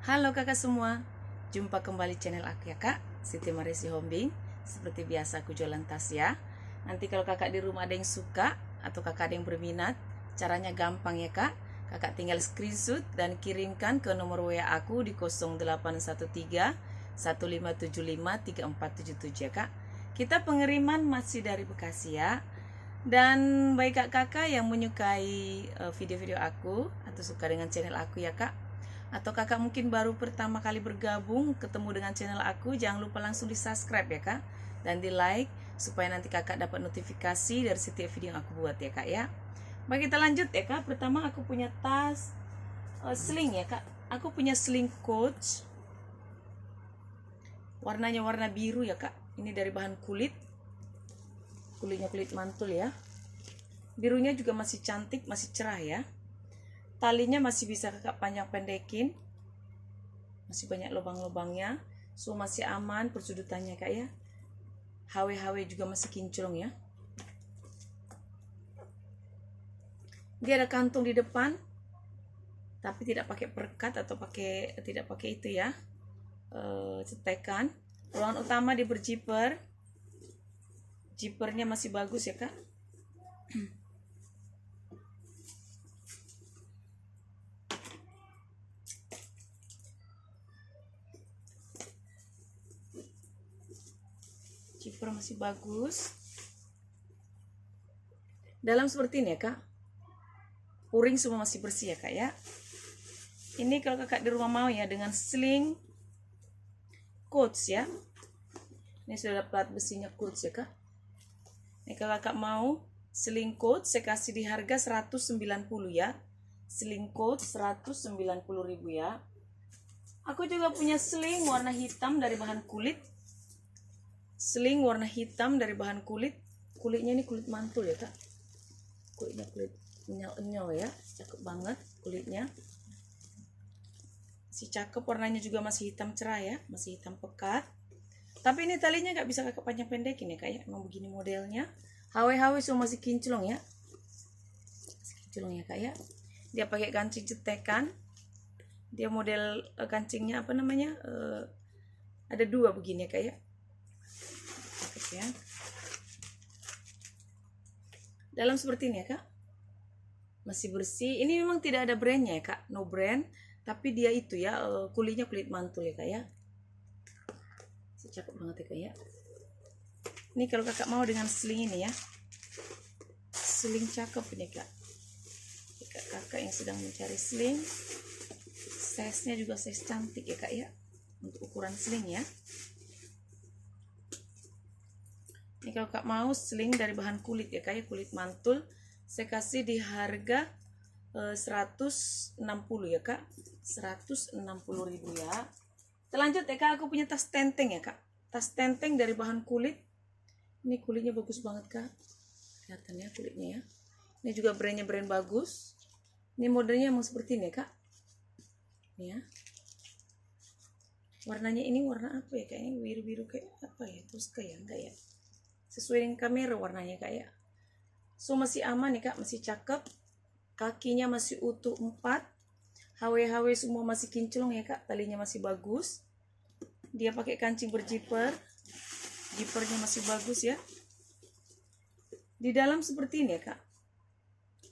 Halo kakak semua, jumpa kembali channel aku ya kak, Siti Marisi Hombing. Seperti biasa aku jualan tas ya. Nanti kalau kakak di rumah ada yang suka atau kakak ada yang berminat, caranya gampang ya kak. Kakak tinggal screenshot dan kirimkan ke nomor WA aku di 0813 1575 3477 ya kak. Kita pengiriman masih dari Bekasi ya. Dan baik kakak-kakak yang menyukai video-video aku atau suka dengan channel aku ya kak, atau kakak mungkin baru pertama kali bergabung ketemu dengan channel aku, jangan lupa langsung di subscribe ya kak, dan di like supaya nanti kakak dapat notifikasi dari setiap video yang aku buat ya kak ya. Baik, kita lanjut ya kak. Pertama aku punya tas sling ya kak. Aku punya sling Coach, warnanya warna biru ya kak. Ini dari bahan kulit, kulitnya kulit mantul ya. Birunya juga masih cantik, masih cerah ya. Talinya masih bisa kakak panjang pendekin, masih banyak lubang-lubangnya, so masih aman persudutannya kak ya. HW juga masih kinclong ya. Dia ada kantong di depan, tapi tidak pakai perekat atau tidak pakai itu ya, cetekan. Ruangan utama di berjiper, jipernya masih bagus ya kak. Zipper masih bagus. Dalam seperti ini ya kak. Puring semua masih bersih ya kak ya. Ini kalau kakak di rumah mau ya dengan sling Coach ya. Ini sudah ada plat besinya Coach ya kak. Ini kalau kakak mau sling Coach, saya kasih di harga 190 ya. Sling Coach 190.000 ya. Aku juga punya sling warna hitam dari bahan kulit. Sling warna hitam dari bahan kulit. Kulitnya ini kulit mantul ya kak. Kulitnya kulit enyal ya. Cakep banget kulitnya. Masih cakep, warnanya juga masih hitam cerah ya. Masih hitam pekat. Tapi ini talinya nggak bisa kakak panjang pendekin ya kak ya. Emang begini modelnya. HW semua masih kinclong ya. Masih kinclong ya kak ya. Dia pakai kancing cetekan. Dia model kancingnya apa namanya? Ada dua begini ya kak ya. Ya. Dalam seperti ini ya kak, masih bersih. Ini memang tidak ada brandnya ya kak, no brand, tapi dia itu ya, kulitnya kulit mantul ya kak ya. Cakep banget ya kak ya. Ini kalau kakak mau dengan sling ini ya, sling cakep ini kak. Kakak yang sedang mencari sling, size nya juga size cantik ya kak ya, untuk ukuran sling ya. Ini kalau kak mau sling dari bahan kulit ya kak ya, kulit mantul, saya kasih di harga 160 ya kak, 160.000 ya. Selanjut ya kak, aku punya tas tenteng ya kak, tas tenteng dari bahan kulit. Ini kulitnya bagus banget kak, kelihatannya kulitnya ya. Ini juga brandnya brand bagus. Ini modelnya emang seperti ini ya kak. Ini ya. Warnanya ini warna apa ya, kayaknya biru-biru kayak apa ya, terus kayak enggak ya, sesuai dengan kamera warnanya kak ya. So masih aman ya kak, masih cakep. Kakinya masih utuh 4. HW semua masih kinclong ya kak, talinya masih bagus. Dia pakai kancing berjiper, jipernya masih bagus ya. Di dalam seperti ini ya kak,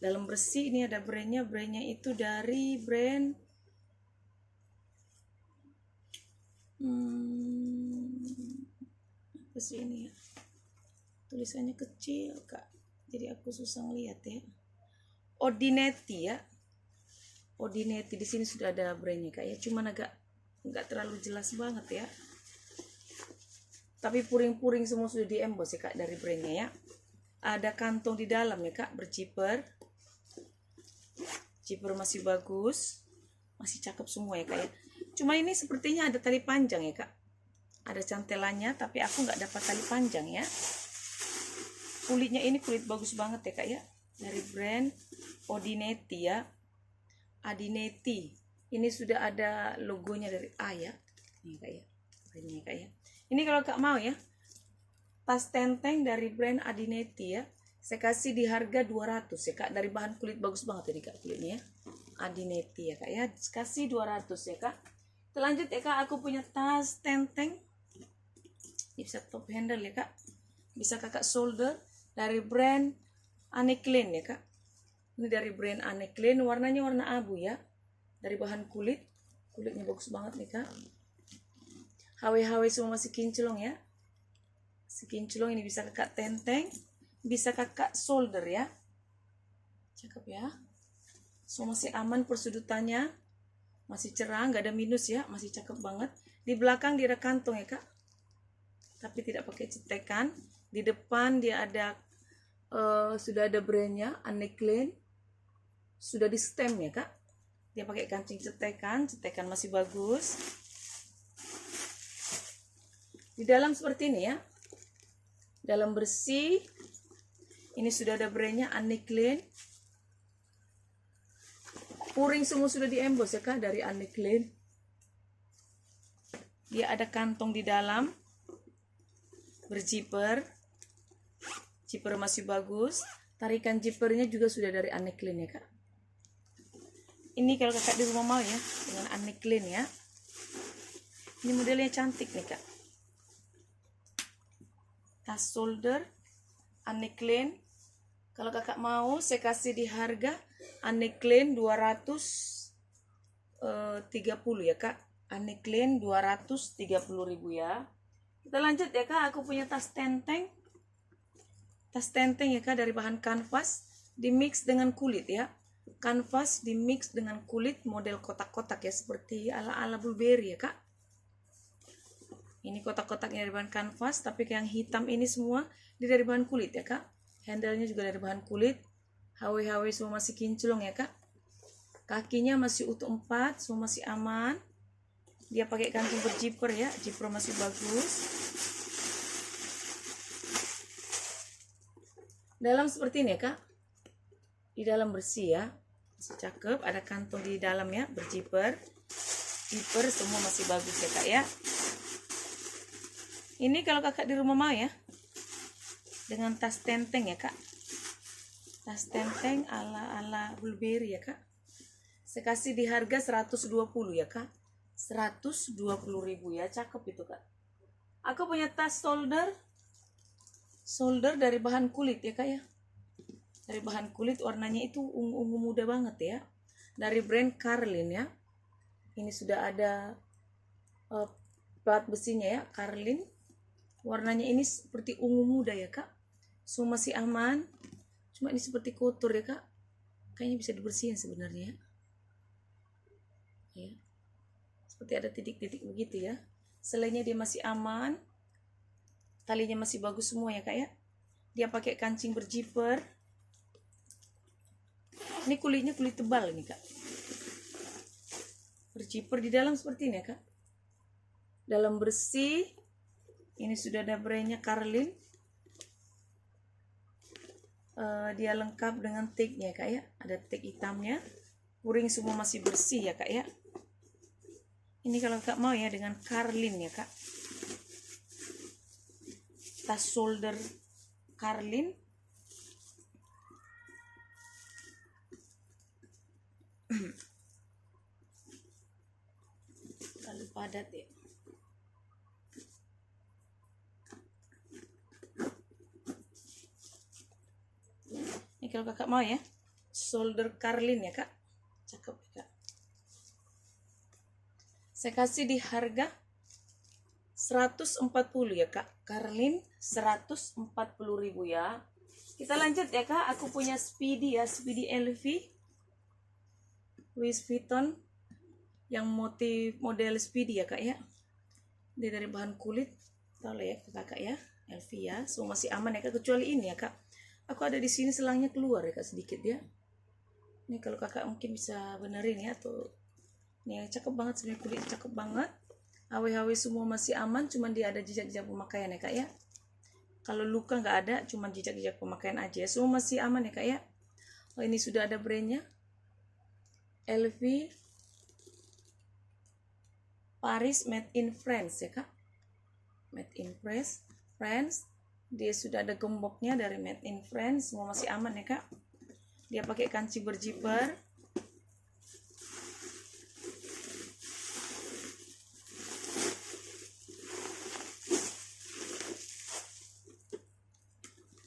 dalam bersih. Ini ada brandnya itu dari brand apa sih ini ya, tulisannya kecil kak, jadi aku susah ngeliat ya. Odineti ya, Odineti. Di sini sudah ada brandnya kak ya, cuman agak nggak terlalu jelas banget ya, tapi puring-puring semua sudah di emboss ya kak dari brandnya ya. Ada kantong di dalam ya kak, berjiper, jiper masih bagus, masih cakep semua ya kak ya. Cuma ini sepertinya ada tali panjang ya kak, ada cantelannya, tapi aku nggak dapat tali panjang ya. Kulitnya ini kulit bagus banget ya kak ya, dari brand Odineti ya, Adineti. Ini sudah ada logonya dari A ya, ini kak ya, brandnya kak ya. Ini kalau kak mau ya, tas tenteng dari brand Adineti ya, saya kasih di harga 200 ya kak, dari bahan kulit bagus banget ini kak kulitnya ya. Adineti ya kak ya, kasih 200 ya kak. Lanjut ya kak, aku punya tas tenteng. Ini bisa top handle ya kak, bisa kakak shoulder dari brand Anne Klein ya kak. Ini dari brand Anne Klein, warnanya warna abu ya, dari bahan kulitnya bagus banget nih kak. HW semua masih kinclong ya, si kinclong. Ini bisa kakak tenteng, bisa kakak shoulder ya, cakep ya. Semua masih aman, persudutannya masih cerah, nggak ada minus ya, masih cakep banget. Di belakang dia ada kantong ya kak, tapi tidak pakai cetekan. Di depan dia ada sudah ada brandnya Anne Klein, sudah di stem ya kak. Dia pakai kancing cetekan masih bagus. Di dalam seperti ini ya, dalam bersih. Ini sudah ada brandnya Anne Klein. Puring semua sudah diembos ya kak, dari Anne Klein. Dia ada kantong di dalam, berzipper. Zipper masih bagus. Tarikan zippernya juga sudah dari Anne Klein ya kak. Ini kalau kakak di rumah mau ya, dengan Anne Klein ya. Ini modelnya cantik nih kak. Tas shoulder Anne Klein. Kalau kakak mau, saya kasih di harga Anne Klein 230 ya kak. Anne Klein 230.000 ya. Kita lanjut ya kak, aku punya tas tenteng. Tas tenteng ya kak, dari bahan kanvas dimix dengan kulit ya. Kanvas dimix dengan kulit, model kotak-kotak ya, seperti ala-ala Burberry ya kak. Ini kotak-kotaknya dari bahan kanvas, tapi yang hitam ini semua dari bahan kulit ya kak. Handle-nya juga dari bahan kulit. HW semua masih kinclong ya kak. Kakinya masih utuh 4, semua masih aman. Dia pakai kancing berzipper ya, zipper masih bagus. Dalam seperti ini ya kak. Di dalam bersih ya, masih cakep. Ada kantong di dalam ya, berzipper. Zipper semua masih bagus ya kak ya. Ini kalau kakak di rumah mau ya, dengan tas tenteng ya kak. Tas tenteng ala-ala Burberry ya kak. Saya kasih di harga 120 ya kak. 120.000 ya, cakep itu kak. Aku punya tas shoulder dari bahan kulit ya kak ya. Dari bahan kulit, warnanya itu ungu-ungu muda banget ya. Dari brand Carlin ya. Ini sudah ada plat besinya ya, Carlin. Warnanya ini seperti ungu muda ya kak. Semua masih aman. Cuma ini seperti kotor ya kak. Kayaknya bisa dibersihin sebenarnya ya. Seperti ada titik-titik begitu ya. Selainya dia masih aman. Talinya masih bagus semua ya kak ya. Dia pakai kancing berzipper. Ini kulitnya kulit tebal nih kak. Berzipper di dalam seperti ini ya kak. Dalam bersih. Ini sudah ada brandnya Carlin. Dia lengkap dengan tag-nya kak ya. Ada tag hitamnya. Puring semua masih bersih ya kak ya. Ini kalau kak mau ya, dengan Carlin ya kak. Tas shoulder Carlin. Terlalu padat ya. Ini kalau kakak mau ya, shoulder Carlin ya kak. Cakep ya kak. Saya kasih di harga 140 ya kak. Carlin 140.000 ya. Kita lanjut ya kak. Aku punya Speedy ya, Speedy LV Louis Vuitton yang model Speedy ya kak ya. Dia dari bahan kulit. Tahu lah ya kakak ya, LV ya. Semua masih aman ya kak, kecuali ini ya kak. Aku ada di sini selangnya keluar ya kak, sedikit ya. Ini kalau kakak mungkin bisa benerin ya, tuh. Ini yang cakep banget sebenarnya, kulit cakep banget. HW semua masih aman, cuman dia ada jejak-jejak pemakaian ya kak ya. Kalau luka nggak ada, cuman jejak-jejak pemakaian aja. Semua masih aman ya kak ya. Oh, ini sudah ada brandnya, LV Paris Made in France ya kak. Made in France. Dia sudah ada gemboknya dari Made in France. Semua masih aman ya kak. Dia pakai kancing berzipper.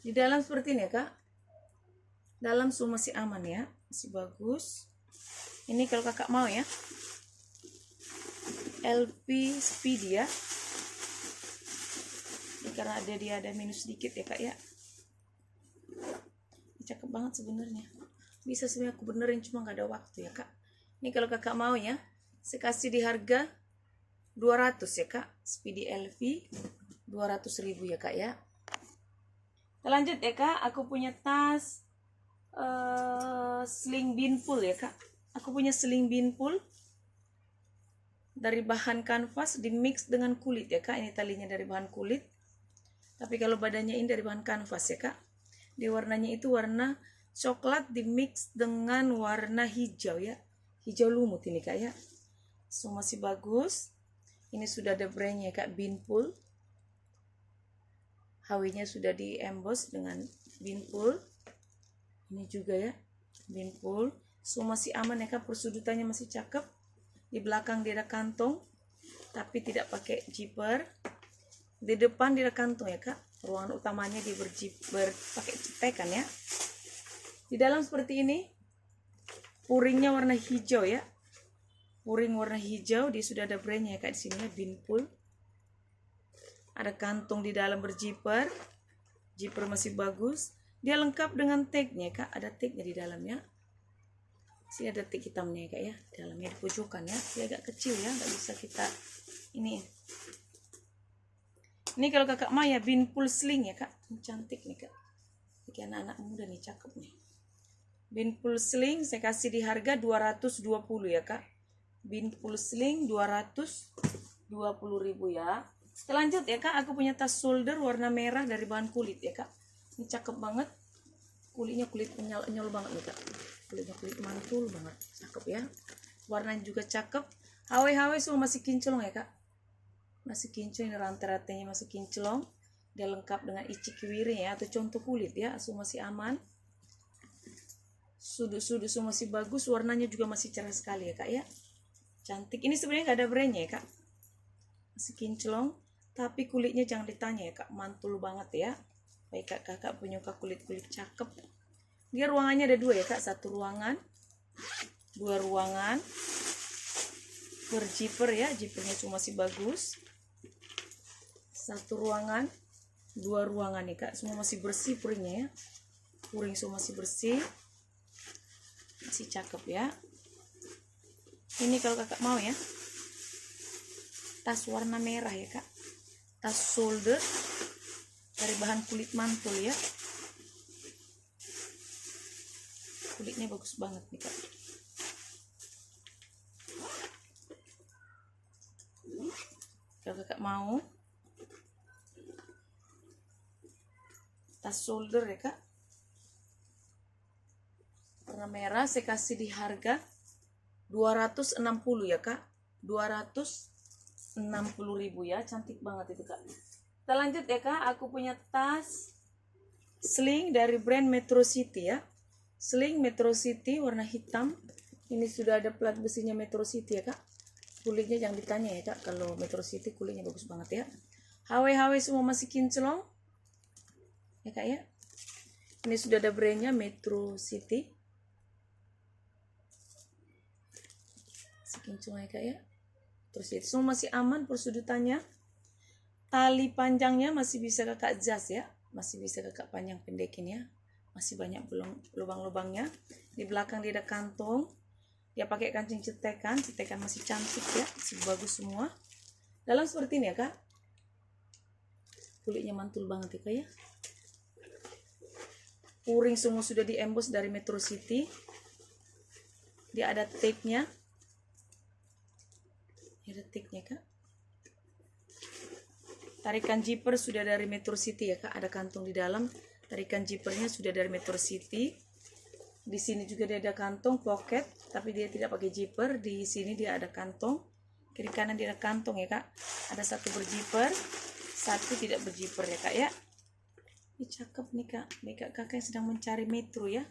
Di dalam seperti ini ya kak. Dalam semua masih aman ya, masih bagus. Ini kalau kakak mau ya, LP Speed ya. Ini karena dia ada minus sedikit ya kak ya. Ini cakep banget sebenarnya. Bisa sebenarnya aku benerin, cuma nggak ada waktu ya kak. Ini kalau kakak mau ya, saya kasih di harga 200 ya kak. Speedy LV 200.000 ya kak ya. Kita lanjut ya kak, aku punya tas sling beanful ya kak. Aku punya sling beanful dari bahan kanvas di mix dengan kulit ya kak. Ini talinya dari bahan kulit, tapi kalau badannya ini dari bahan kanvas ya kak. Di warnanya itu warna coklat di mix dengan warna hijau ya, hijau lumut ini kak ya. So masih bagus. Ini sudah ada brandnya kak, beanful. HW-nya sudah di emboss dengan beanful. Ini juga ya, beanful. So masih aman ya kak, persudutannya masih cakep. Di belakang dia ada kantong, tapi tidak pakai zipper. Di depan dia ada kantong ya kak. Ruangan utamanya dia pakai cetekan ya. Di dalam seperti ini, puringnya warna hijau ya. Puring warna hijau, dia sudah ada brandnya ya kak di sini ya, beanful. Ada kantong di dalam berzipper. Zipper masih bagus. Dia lengkap dengan tagnya kak, ada tagnya di dalamnya. Sini ada tag hitamnya kak ya, dalamnya di pojokan ya. Dia agak kecil ya, nggak bisa kita ini. Ini kalau kakak mau ya, beanful sling ya kak, ini cantik nih kak. Bagi anak-anak muda nih, cakep nih. Beanful sling saya kasih di harga 220 ya kak. Beanful sling 220.000 ya. Kita lanjut ya kak, aku punya tas shoulder warna merah dari bahan kulit ya kak. Ini cakep banget. Kulitnya kulit penyol banget nih kak. Kulitnya kulit mantul banget. Cakep ya. Warnanya juga cakep. HW semua masih kinclong ya kak. Masih kinclong, ini rantai-rantainya masih kinclong. Dia lengkap dengan ichikiwiri ya, atau contoh kulit ya. Semua masih aman. Sudut-sudut semua masih bagus. Warnanya juga masih cerah sekali ya kak ya. Cantik. Ini sebenarnya gak ada brandnya ya kak. Masih kinclong. Tapi kulitnya jangan ditanya ya kak. Mantul banget ya. Baik kakak penyuka kulit-kulit cakep. Dia ruangannya ada 2 ya kak. 1 ruangan, 2 ruangan. Berzipper ya. Zippernya cuma masih bagus. 1 ruangan, 2 ruangan nih kak. Semua masih bersih puringnya ya. Puring semua masih bersih. Masih cakep ya. Ini kalau kakak mau ya, tas warna merah ya kak. Tas shoulder dari bahan kulit mantul ya. Kulitnya bagus banget nih kak. Kalau kakak mau tas shoulder ya kak, warna merah, saya kasih di harga 260 ya kak. 260.000 ya. Cantik banget itu kak. Kita lanjut ya kak, aku punya tas sling dari brand Metro City ya. Sling Metro City warna hitam. Ini sudah ada plat besinya Metro City ya kak. Kulitnya jangan ditanya ya kak, kalau Metro City kulitnya bagus banget ya. HW semua masih kinclong ya kak ya. Ini sudah ada brandnya Metro City. Masih kinclong ya kak ya. Terus itu semua masih aman persudutannya. Tali panjangnya masih bisa kakak adjust ya. Masih bisa kakak panjang pendekin ya. Masih banyak lubang-lubangnya. Di belakang dia ada kantong. Dia pakai kancing cetekan. Cetekan masih cantik ya. Masih bagus semua. Dalam seperti ini ya kak. Kulitnya mantul banget ya kak ya. Puring semua sudah di emboss dari Metro City. Dia ada tape-nya. Ada tape-nya kak. Tarikan zipper sudah dari Metro City ya kak. Ada kantong di dalam. Tarikan zippernya sudah dari Metro City. Di sini juga dia ada kantong pocket, tapi dia tidak pakai zipper. Di sini dia ada kantong. Kiri kanan dia ada kantong ya kak. Ada 1 berzipper, 1 tidak berzipper ya kak ya. Ini cakep nih kak. Nih kakak yang sedang mencari Metro ya.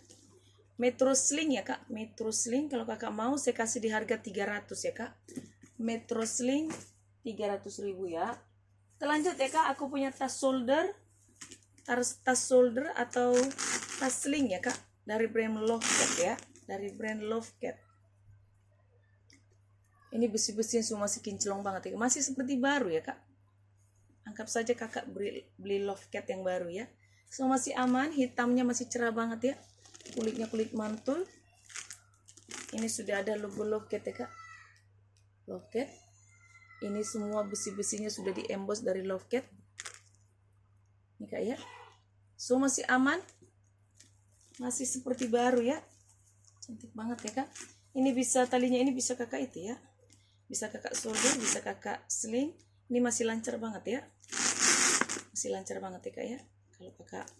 Metro sling ya kak. Metro sling kalau kakak mau saya kasih di harga 300 ya kak. Metro sling 300.000 ya. Kita lanjut ya kak. Aku punya tas shoulder tas shoulder atau tas sling ya kak, dari brand Lovecat ya, dari brand Lovecat. Ini besi-besinya semua masih kinclong banget ya, masih seperti baru ya kak. Anggap saja kakak beli Lovecat yang baru ya. Semua masih aman, hitamnya masih cerah banget ya, kulitnya kulit mantul. Ini sudah ada logo Lovecat ya kak, Lovecat. Ini semua besi-besinya sudah di-emboss dari Lovecat. Ini kak ya. So masih aman. Masih seperti baru ya. Cantik banget ya kak. Ini bisa talinya, ini bisa kakak itu ya. Bisa kakak shoulder, bisa kakak sling. Ini masih lancar banget ya. Masih lancar banget ya kak ya. Kalau kakak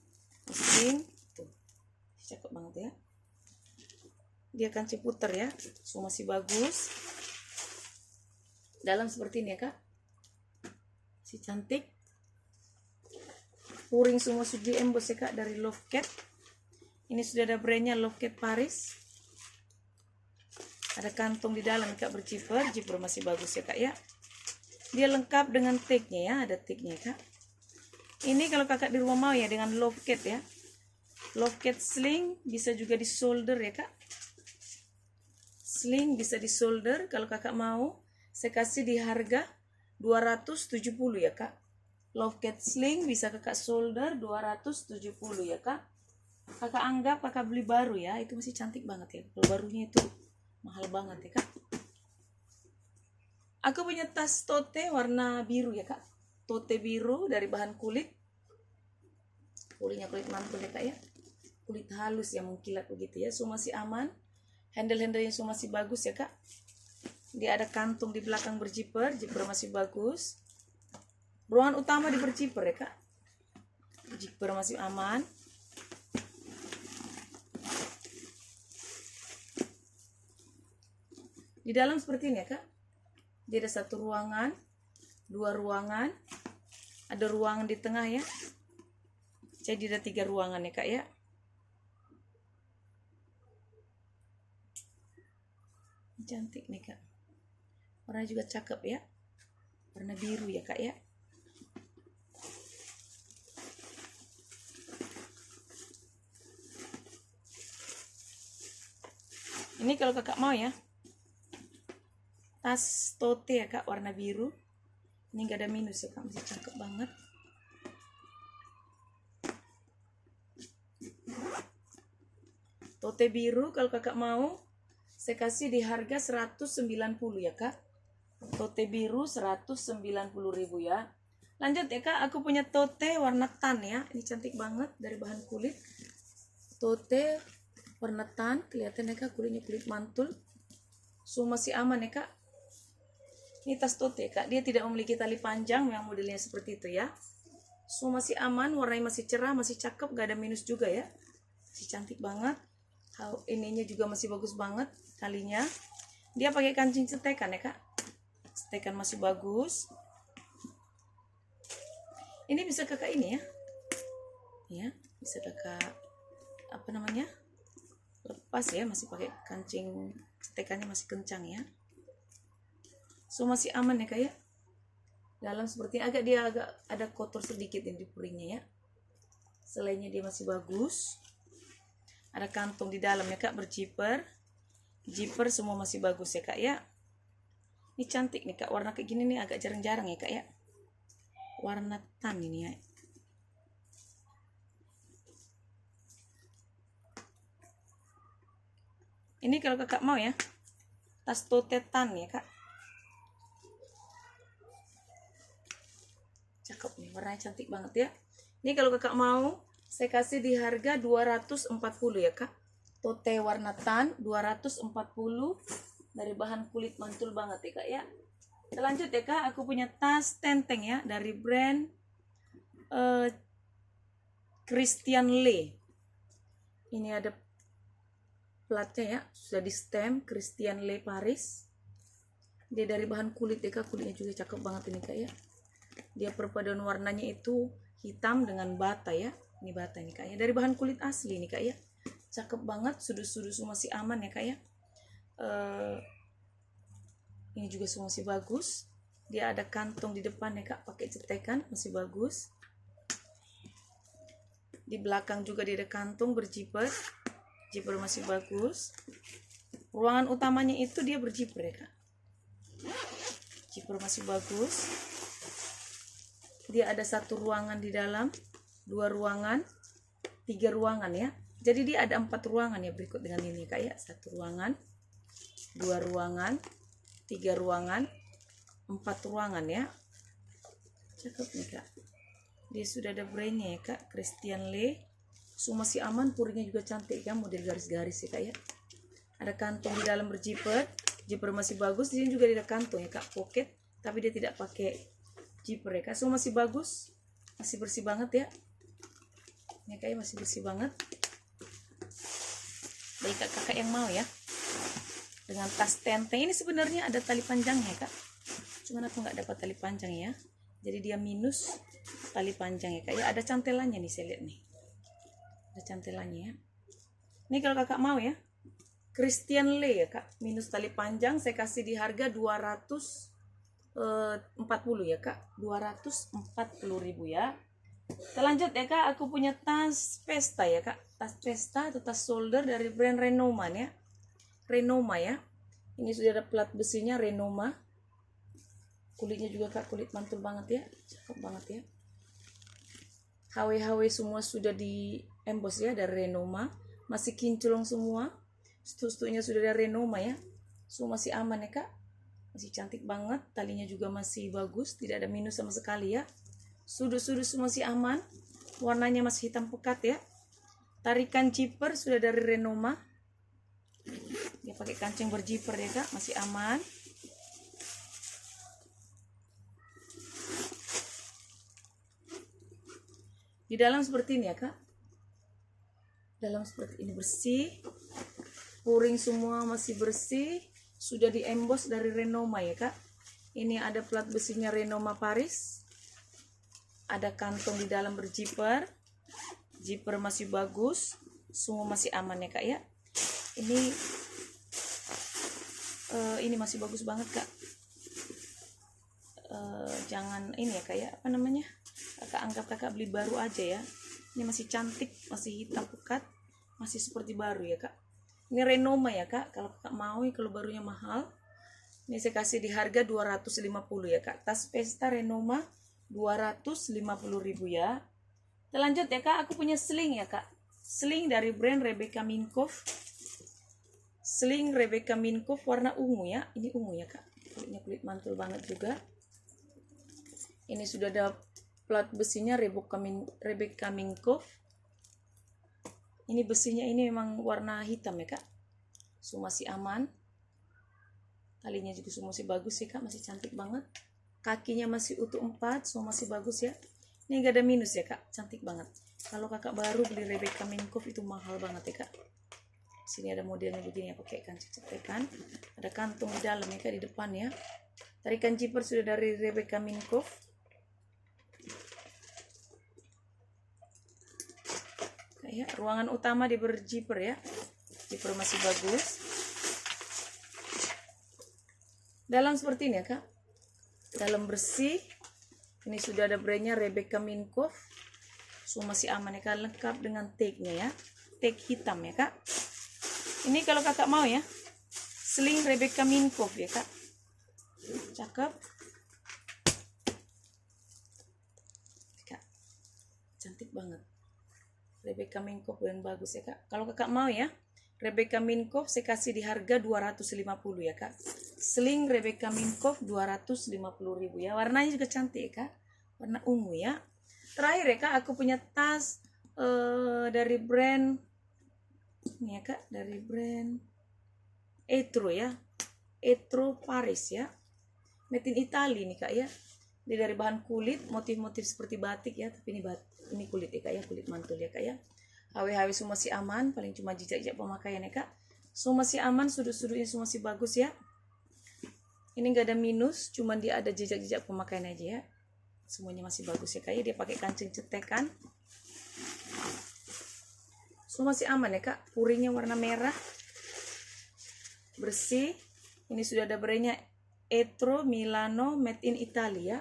sling, tuh. Cakep banget ya. Dia kancing puter ya. So masih bagus. Dalam seperti ini ya kak, si cantik. Puring semua sudah emboss ya kak, dari Lovecat. Ini sudah ada brandnya Lovecat Paris. Ada kantong di dalam kak, berzipper. Zipper masih bagus ya kak ya. Dia lengkap dengan tagnya ya, ada tagnya kak. Ini kalau kakak di rumah mau ya, dengan Lovecat ya. Lovecat sling bisa juga di shoulder ya kak. Sling bisa di shoulder kalau kakak mau. Saya kasih di harga 270 ya kak. Lovecat sling bisa kakak shoulder 270 ya kak. Kakak anggap kakak beli baru ya, itu masih cantik banget ya. Kalau barunya itu mahal banget ya kak. Aku punya tas tote warna biru ya kak. Tote biru dari bahan kulit. Kulitnya kulit mantul ya kak ya. Kulit halus yang mengkilat begitu ya. Semua masih aman. Handle-handlenya semua masih bagus ya kak. Dia ada kantung di belakang berzipper, zipper masih bagus. Ruangan utama di berzipper ya kak. Zipper masih aman. Di dalam seperti ini ya kak. Dia ada satu ruangan, dua ruangan, ada ruangan di tengah ya. Jadi ada 3 ruangan ya kak ya. Cantik nih kak. Warnanya juga cakep ya. Warna biru ya kak ya. Ini kalau kakak mau ya, tas tote ya kak, warna biru. Ini gak ada minus ya kak, masih cakep banget. Tote biru kalau kakak mau, saya kasih di harga 190 ya kak. Tote biru 190.000 ya. Lanjut ya kak, aku punya tote warna tan ya. Ini cantik banget dari bahan kulit. Tote warna tan, kelihatan ya kak, kulitnya kulit mantul. So masih aman ya kak. Ini tas tote kak, dia tidak memiliki tali panjang, yang modelnya seperti itu ya. So masih aman, warnanya masih cerah, masih cakep, gak ada minus juga ya. Masih cantik banget. Ininya juga masih bagus banget talinya. Dia pakai kancing cetekan ya kak. Cetekan masih bagus. Ini bisa kakak ini ya. Ya, bisa kakak apa namanya? Lepas ya, masih pakai kancing cetekannya masih kencang ya. So masih aman ya kak ya. Dalam seperti dia agak ada kotor sedikit di puringnya ya. Selainnya dia masih bagus. Ada kantong di dalam ya kak, berzipper. Zipper semua masih bagus ya kak ya. Ini cantik nih kak, warna kayak gini nih agak jarang-jarang ya kak ya. Warna tan ini ya. Ini kalau kakak mau ya, tas tote tan ya kak. Cakep nih, warnanya cantik banget ya. Ini kalau kakak mau, saya kasih di harga 240 ya kak. Tote warna tan 240 dari bahan kulit mantul banget ya kak ya. Kita lanjut ya kak, aku punya tas tenteng ya dari brand Christian Le. Ini ada platnya ya, sudah di stem Christian Le Paris. Dia dari bahan kulit ya kak, kulitnya juga cakep banget ini kak ya. Dia perpaduan warnanya itu hitam dengan bata ya. Ini bata ini kak ya, dari bahan kulit asli nih kak ya. Cakep banget, sudut-sudut semua masih aman ya kak ya. Ini juga semua masih bagus. Dia ada kantong di depan ya kak, pakai cetekan masih bagus. Di belakang juga dia ada kantung berjiper. Jiper masih bagus. Ruangan utamanya itu dia berjiper ya kak. Jiper masih bagus. Dia ada 1 ruangan di dalam, 2 ruangan, 3 ruangan ya. Jadi dia ada 4 ruangan ya, berikut dengan ini kak ya. 1 ruangan, 2 ruangan, 3 ruangan, 4 ruangan ya. Cakep nih kak. Dia sudah ada brandnya ya kak, Christian Le. Semua masih aman, puringnya juga cantik ya, model garis-garis ya kak ya. Ada kantong di dalam berjiper, jiper masih bagus. Di sini juga ada kantong ya kak, pocket, tapi dia tidak pakai jiper ya kak. Semua masih bagus, masih bersih banget ya. Ini kak masih bersih banget. Baik kakak yang mau ya, dengan tas tenteng ini sebenarnya ada tali panjangnya ya kak. Cuman aku nggak dapat tali panjang ya, jadi dia minus tali panjang ya kak ya. Ada cantelannya nih, saya lihat nih, ada cantelannya ya. Ini kalau kakak mau ya, Christian Le ya kak, minus tali panjang, saya kasih di harga 240 ya kak, 240.000 ya. Kita lanjut ya kak, aku punya tas pesta ya kak, tas pesta atau tas shoulder dari brand Renoma ya, Renoma ya. Ini sudah ada plat besinya Renoma. Kulitnya juga kak, kulit mantul banget ya, cakep banget ya. HW semua sudah di emboss ya dari Renoma, masih kinclong semua. Stuk-stuknya sudah dari Renoma ya, semua masih aman ya kak, masih cantik banget. Talinya juga masih bagus, tidak ada minus sama sekali ya. Sudut-sudut semua masih aman, warnanya masih hitam pekat ya. Tarikan zipper sudah dari Renoma, dia pakai kancing berjiper ya kak, masih aman. Di dalam seperti ini ya kak, dalam seperti ini bersih, puring semua masih bersih, sudah di emboss dari Renoma ya kak. Ini ada plat besinya Renoma Paris, ada kantong di dalam berjiper, jiper masih bagus, semua masih aman ya kak ya. Ini masih bagus banget kak. Jangan ini ya kak ya, apa namanya, kakak anggap kakak beli baru aja ya. Ini masih cantik, masih hitam pekat, masih seperti baru ya kak. Ini Renoma ya kak, kalau kakak mau, kalau barunya mahal. Ini saya kasih di harga 250 ya kak. Tas pesta Renoma 250.000 ya. Kita lanjut ya kak, aku punya sling ya kak. Sling dari brand Rebecca Minkoff. Sling Rebecca Minkoff warna ungu ya. Ini ungu ya kak. Kulitnya kulit mantul banget juga. Ini sudah ada plat besinya Rebecca Minkoff. Ini besinya ini memang warna hitam ya kak. Semua masih aman. Talinya juga semua masih bagus ya kak, masih cantik banget. Kakinya masih utuh 4, semua masih bagus ya. Ini gak ada minus ya kak, cantik banget. Kalau kakak baru beli Rebecca Minkoff itu mahal banget ya kak. Sini ada modelnya begini ya, pakai kancing cetekan. Ada kantung di dalam ya kak, di depan ya. Tarikan zipper sudah dari Rebecca Minkoff. Ya, ruangan utama di berjiper ya, jiper masih bagus. Dalam seperti ini ya kak, dalam bersih. Ini sudah ada brandnya Rebecca Minkoff, semua masih aman ya kak, lengkap dengan tag-nya ya, tag hitam ya kak. Ini kalau kakak mau ya, sling Rebecca Minkoff ya kak, cakep kak, cantik banget. Rebecca Minkoff yang bagus ya kak. Kalau kakak mau ya, Rebecca Minkoff saya kasih di harga 250 ya kak. Sling Rebecca Minkoff 250.000 ya. Warnanya juga cantik ya kak, warna ungu ya. Terakhir ya kak, aku punya tas dari brand ini ya kak, dari brand Etro ya, Etro Paris ya, made in Italy nih kak ya. Ini dari bahan kulit, motif-motif seperti batik ya, tapi ini kulit ya kak ya, kulit mantul ya kak ya. HW semua masih aman, paling cuma jejak-jejak pemakaian ya kak. Semua masih aman, sudut-sudutnya semua masih bagus ya. Ini enggak ada minus, cuman dia ada jejak-jejak pemakaian aja ya. Semuanya masih bagus ya kak ya, dia pakai kancing cetekan. Semua masih aman ya kak, puringnya warna merah, bersih. Ini sudah ada brandnya Etro Milano made in Italy ya.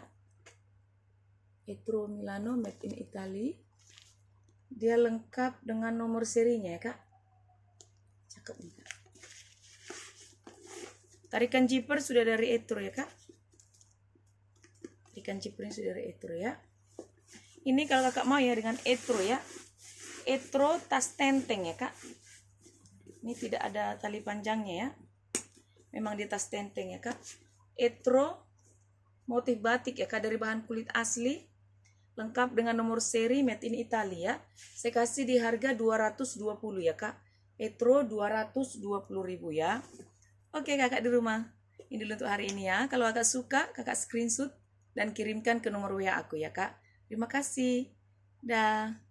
Etro Milano made in Italy. Dia lengkap dengan nomor serinya ya kak. Cakep nih kak. Tarikan zipper sudah dari Etro ya kak. Tarikan zippernya sudah dari Etro ya. Ini kalau kakak mau ya dengan Etro ya. Etro tas tenteng ya kak. Ini tidak ada tali panjangnya ya. Memang di tas tenteng ya kak. Etro motif batik ya kak, dari bahan kulit asli. Lengkap dengan nomor seri made in Italy ya. Saya kasih di harga 220 ya kak. Etro 220.000 ya. Oke kakak di rumah, ini dulu untuk hari ini ya. Kalau kakak suka, kakak screenshot dan kirimkan ke nomor WA aku ya kak. Terima kasih. Dah.